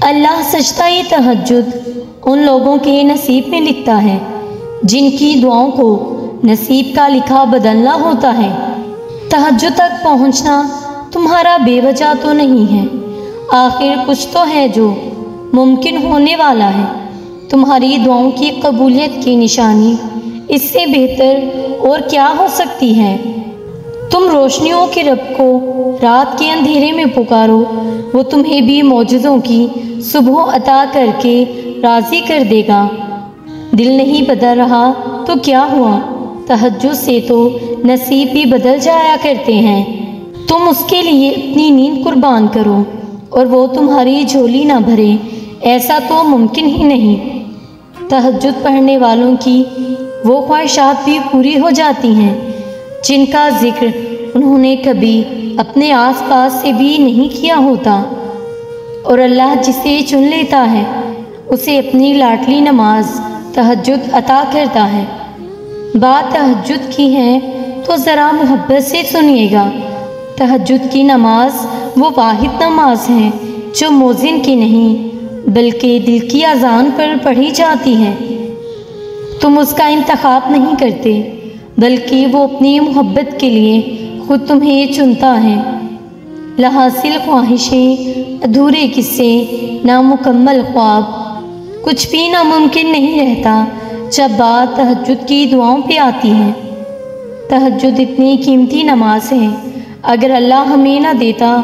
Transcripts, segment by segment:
اللہ سجدہ تہجد ان لوگوں کے نصیب میں لکھتا ہے جن کی دعاؤں کو نصیب کا لکھا بدلنا ہوتا ہے۔ تہجد تک پہنچنا تمہارا بے وجہ تو نہیں ہے، آخر کچھ تو ہے جو ممکن ہونے والا ہے۔ تمہاری دعاؤں کی قبولیت کی نشانی اس سے بہتر اور کیا ہو سکتی ہے؟ تم روشنیوں کے رب کو رات کے اندھیرے میں پکارو، وہ تمہیں بھی معجزوں کی صبح عطا کر کے راضی کر دے گا۔ دل نہیں بدل رہا تو کیا ہوا، تہجد سے تو نصیب بھی بدل جایا کرتے ہیں۔ تم اس کے لیے اپنی نیند قربان کرو اور وہ تمہاری جھولی نہ بھرے، ایسا تو ممکن ہی نہیں۔ تہجد پڑھنے والوں کی وہ خواہشات بھی پوری ہو جاتی ہیں جن کا ذکر انہوں نے کبھی اپنے آس پاس سے بھی نہیں کیا ہوتا، اور اللہ جسے چن لیتا ہے اسے اپنی لاڈلی نماز تہجد عطا کرتا ہے۔ بات تہجد کی ہے تو ذرا محبت سے سنیے گا۔ تہجد کی نماز وہ واحد نماز ہے جو مؤذن کی نہیں بلکہ دل کی اذان پر پڑھی جاتی ہے۔ تم اس کا انتخاب نہیں کرتے بلکہ وہ اپنی محبت کے لیے خود تمہیں چنتا ہے۔ لاحاصل خواہشیں، ادھورے قصے، نامکمل خواب، کچھ بھی ناممکن نہیں رہتا جب بات تہجد کی دعاؤں پہ آتی ہے۔ تہجد اتنی قیمتی نماز ہے، اگر اللہ ہمیں نہ دیتا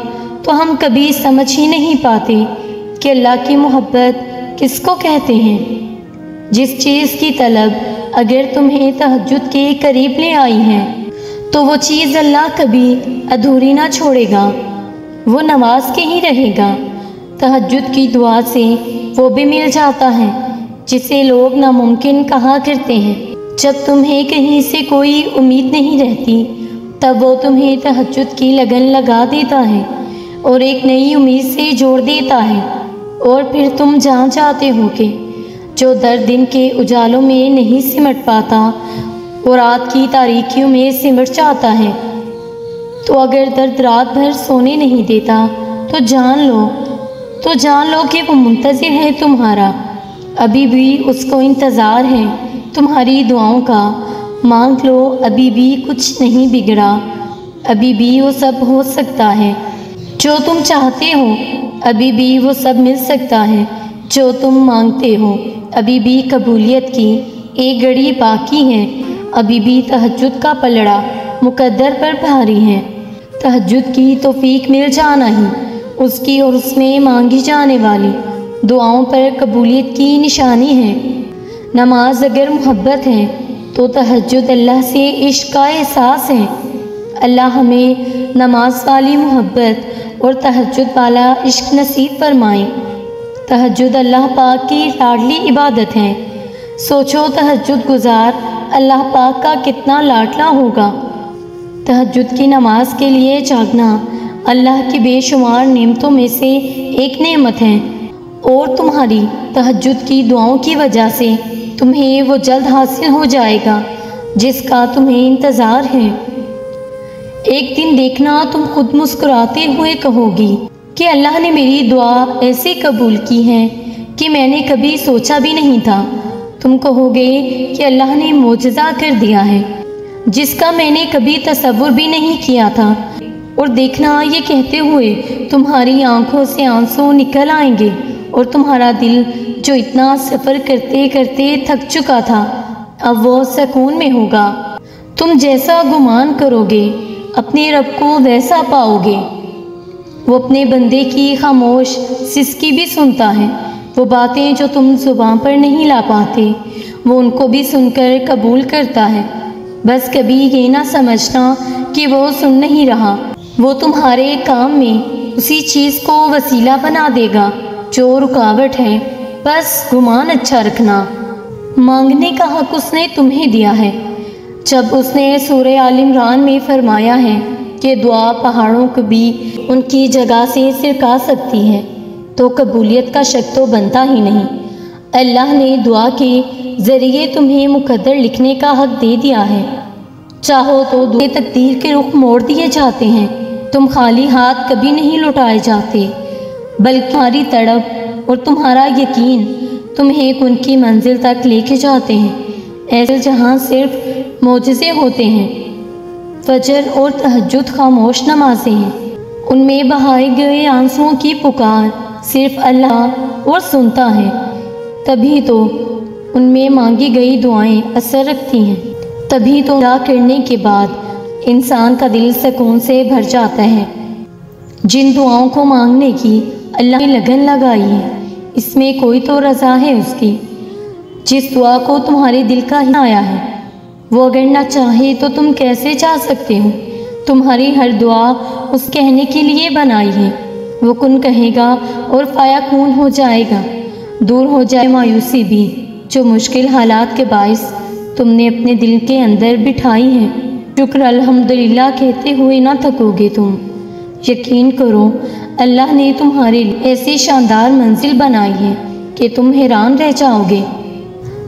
تو ہم کبھی سمجھ ہی نہیں پاتے کہ اللہ کی محبت کس کو کہتے ہیں۔ جس چیز کی طلب اگر تمہیں تہجد کے قریب لے آئی ہے تو وہ چیز اللہ کبھی ادھوری نہ چھوڑے گا، وہ نواز کے ہی رہے گا۔ تہجد کی دعا سے وہ بھی مل جاتا ہے جسے لوگ ناممکن کہا کرتے ہیں۔ جب تمہیں کہیں سے کوئی امید نہیں رہتی تب وہ تمہیں تہجد کی لگن لگا دیتا ہے اور ایک نئی امید سے جوڑ دیتا ہے، اور پھر تم جان جاتے ہو کہ جو درد دن کے اجالوں میں نہیں سمٹ پاتا وہ رات کی تاریکیوں میں سمٹ جاتا ہے۔ تو اگر درد رات بھر سونے نہیں دیتا تو جان لو کہ وہ منتظر ہے تمہارا، ابھی بھی اس کو انتظار ہے تمہاری دعاؤں کا۔ مانگ لو، ابھی بھی کچھ نہیں بگڑا، ابھی بھی وہ سب ہو سکتا ہے جو تم چاہتے ہو، ابھی بھی وہ سب مل سکتا ہے جو تم مانگتے ہو، ابھی بھی قبولیت کی ایک گھڑی باقی ہے، ابھی بھی تہجد کا پلڑا مقدر پر بھاری ہے۔ تہجد کی توفیق مل جانا ہی اس کی اور اس میں مانگی جانے والی دعاؤں پر قبولیت کی نشانی ہے۔ نماز اگر محبت ہے تو تہجد اللہ سے عشق کا احساس ہے۔ اللہ ہمیں نماز والی محبت اور تہجد والا عشق نصیب فرمائے۔ تہجد اللہ پاک کی لاڈلی عبادت ہے۔ سوچو تہجد گزار اللہ پاک کا کتنا لاڈلا ہوگا۔ تہجد کی نماز کے لیے جاگنا اللہ کی بے شمار نعمتوں میں سے ایک نعمت ہے، اور تمہاری تہجد کی دعاؤں کی وجہ سے تمہیں وہ جلد حاصل ہو جائے گا جس کا تمہیں انتظار ہے۔ ایک دن دیکھنا تم خود مسکراتے ہوئے کہو گی کہ اللہ نے میری دعا ایسے قبول کی ہے کہ میں نے کبھی سوچا بھی نہیں تھا۔ تم کہو گے کہ اللہ نے معجزہ کر دیا ہے جس کا میں نے کبھی تصور بھی نہیں کیا تھا، اور دیکھنا یہ کہتے ہوئے تمہاری آنکھوں سے آنسو نکل آئیں گے، اور تمہارا دل جو اتنا سفر کرتے کرتے تھک چکا تھا اب وہ سکون میں ہوگا۔ تم جیسا گمان کرو گے اپنے رب کو ویسا پاؤ گے۔ وہ اپنے بندے کی خاموش سسکی بھی سنتا ہے، وہ باتیں جو تم زبان پر نہیں لا پاتے وہ ان کو بھی سن کر قبول کرتا ہے۔ بس کبھی یہ نہ سمجھنا کہ وہ سن نہیں رہا، وہ تمہارے کام میں اسی چیز کو وسیلہ بنا دے گا جو رکاوٹ ہے، بس گمان اچھا رکھنا۔ مانگنے کا حق اس نے تمہیں دیا ہے۔ جب اس نے سورہ آل عمران میں فرمایا ہے کہ دعا پہاڑوں کو بھی ان کی جگہ سے سرکا سکتی ہے تو قبولیت کا شک تو بنتا ہی نہیں۔ اللہ نے دعا کے ذریعے تمہیں مقدر لکھنے کا حق دے دیا ہے۔ چاہو تو دعائیں تقدیر کے رخ موڑ دیے جاتے ہیں، تم خالی ہاتھ کبھی نہیں لوٹائے جاتے، بلکہ تمہاری تڑپ اور تمہارا یقین تمہیں ان کی منزل تک لے کے جاتے ہیں۔ ایسے جہاں صرف معجزے ہوتے ہیں۔ فجر اور تہجد خاموش نمازیں ہیں، ان میں بہائے گئے آنسوؤں کی پکار صرف اللہ اور سنتا ہے، تبھی تو ان میں مانگی گئی دعائیں اثر رکھتی ہیں، تبھی تو دعا کرنے کے بعد انسان کا دل سکون سے بھر جاتا ہے۔ جن دعاؤں کو مانگنے کی اللہ نے لگن لگائی ہے، اس میں کوئی تو رضا ہے اس کی۔ جس دعا کو تمہارے دل کا ہی آیا ہے، وہ اگر نہ چاہے تو تم کیسے چاہ سکتے ہو؟ تمہاری ہر دعا اس کہنے کے لیے بنائی ہے، وہ کن کہے گا اور فایا کون ہو جائے گا۔ دور ہو جائے مایوسی بھی جو مشکل حالات کے باعث تم نے اپنے دل کے اندر بٹھائی ہے، شکر الحمدللہ کہتے ہوئے نہ تھکو گے تم۔ یقین کرو اللہ نے تمہارے لیے ایسی شاندار منزل بنائی ہے کہ تم حیران رہ جاؤ گے۔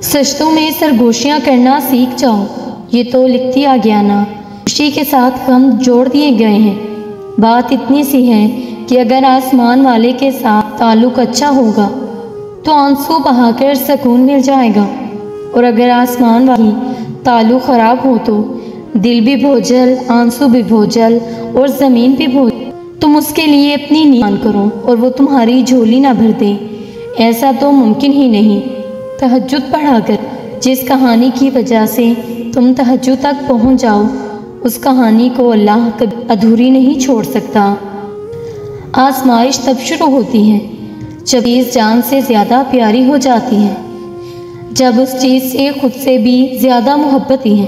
سجدوں میں سرگوشیاں کرنا سیکھ جاؤ، یہ تو لکھ دیا گیا نا۔ خوشی کے ساتھ غم جوڑ دیے گئے ہیں۔ بات اتنی سی ہے کہ اگر آسمان والے کے ساتھ تعلق اچھا ہوگا تو آنسو بہا کر سکون مل جائے گا، اور اگر آسمان والی تعلق خراب ہو تو دل بھی بھوجل، آنسو بھی بھوجل اور زمین بھی بھوجل۔ تم اس کے لیے اپنی نیان کرو اور وہ تمہاری جھولی نہ بھر دے، ایسا تو ممکن ہی نہیں۔ تہجد پڑھا کر جس کہانی کی وجہ سے تم تہجد تک پہنچ جاؤ، اس کہانی کو اللہ کبھی ادھوری نہیں چھوڑ سکتا۔ آزمائش تب شروع ہوتی ہے جب چیز جان سے زیادہ پیاری ہو جاتی ہے، جب اس چیز سے خود سے بھی زیادہ محبت ہی ہے،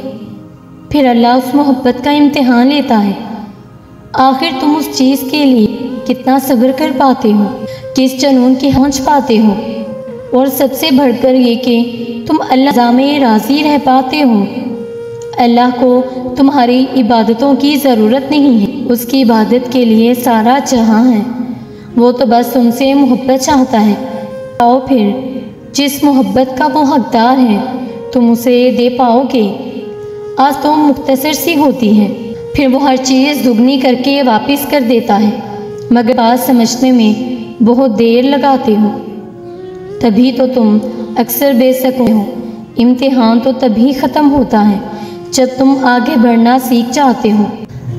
پھر اللہ اس محبت کا امتحان لیتا ہے۔ آخر تم اس چیز کے لیے کتنا صبر کر پاتے ہو، کس جنون کی پہنچ پاتے ہو، اور سب سے بڑھ کر یہ کہ تم اللہ میں راضی رہ پاتے ہو۔ اللہ کو تمہاری عبادتوں کی ضرورت نہیں ہے، اس کی عبادت کے لیے سارا جہاں ہے، وہ تو بس تم سے محبت چاہتا ہے۔ آؤ پھر جس محبت کا وہ حقدار ہے تم اسے دے پاؤ گے۔ آج تو مختصر سی ہوتی ہے، پھر وہ ہر چیز دگنی کر کے واپس کر دیتا ہے، مگر بات سمجھنے میں بہت دیر لگاتے ہو، تبھی تو تم اکثر بے سکون ہو۔ امتحان تو تبھی ختم ہوتا ہے جب تم آگے بڑھنا سیکھ جاتے ہو۔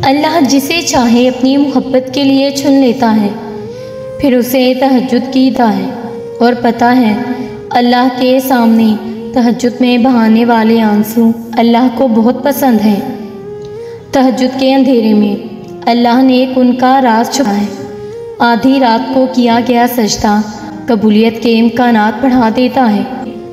اللہ جسے چاہے اپنی محبت کے لیے چن لیتا ہے، پھر اسے تہجد کی دا ہے، اور پتہ ہے اللہ کے سامنے تہجد میں بہانے والے آنسو اللہ کو بہت پسند ہیں۔ تہجد کے اندھیرے میں اللہ نے ان کا راز چھپا ہے۔ آدھی رات کو کیا گیا سجدہ قبولیت کے امکانات بڑھا دیتا ہے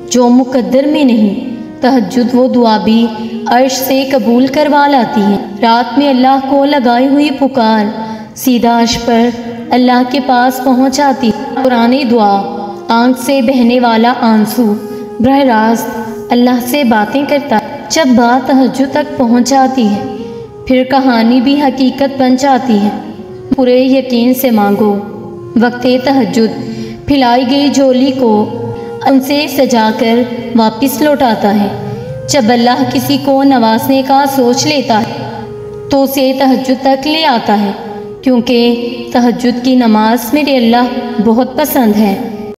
جو مقدر میں نہیں۔ تہجد وہ دعا بھی عرش سے قبول کروا لاتی ہے۔ رات میں اللہ کو لگائی ہوئی پکار سیدھا عرش پر اللہ کے پاس پہنچ آتی ہے۔ قرآن دعا، آنکھ سے بہنے والا آنسو، براہ راست اللہ سے باتیں کرتا ہے۔ جب بات تہجد تک پہنچ جاتی ہے، پھر کہانی بھی حقیقت بن جاتی ہے۔ پورے یقین سے مانگو۔ وقت تہجد پھیلائی گئی جھولی کو ان سے سجا کر واپس لوٹاتا ہے۔ جب اللہ کسی کو نوازنے کا سوچ لیتا ہے تو اسے تہجد تک لے آتا ہے، کیونکہ تہجد کی نماز میرے اللہ بہت پسند ہے۔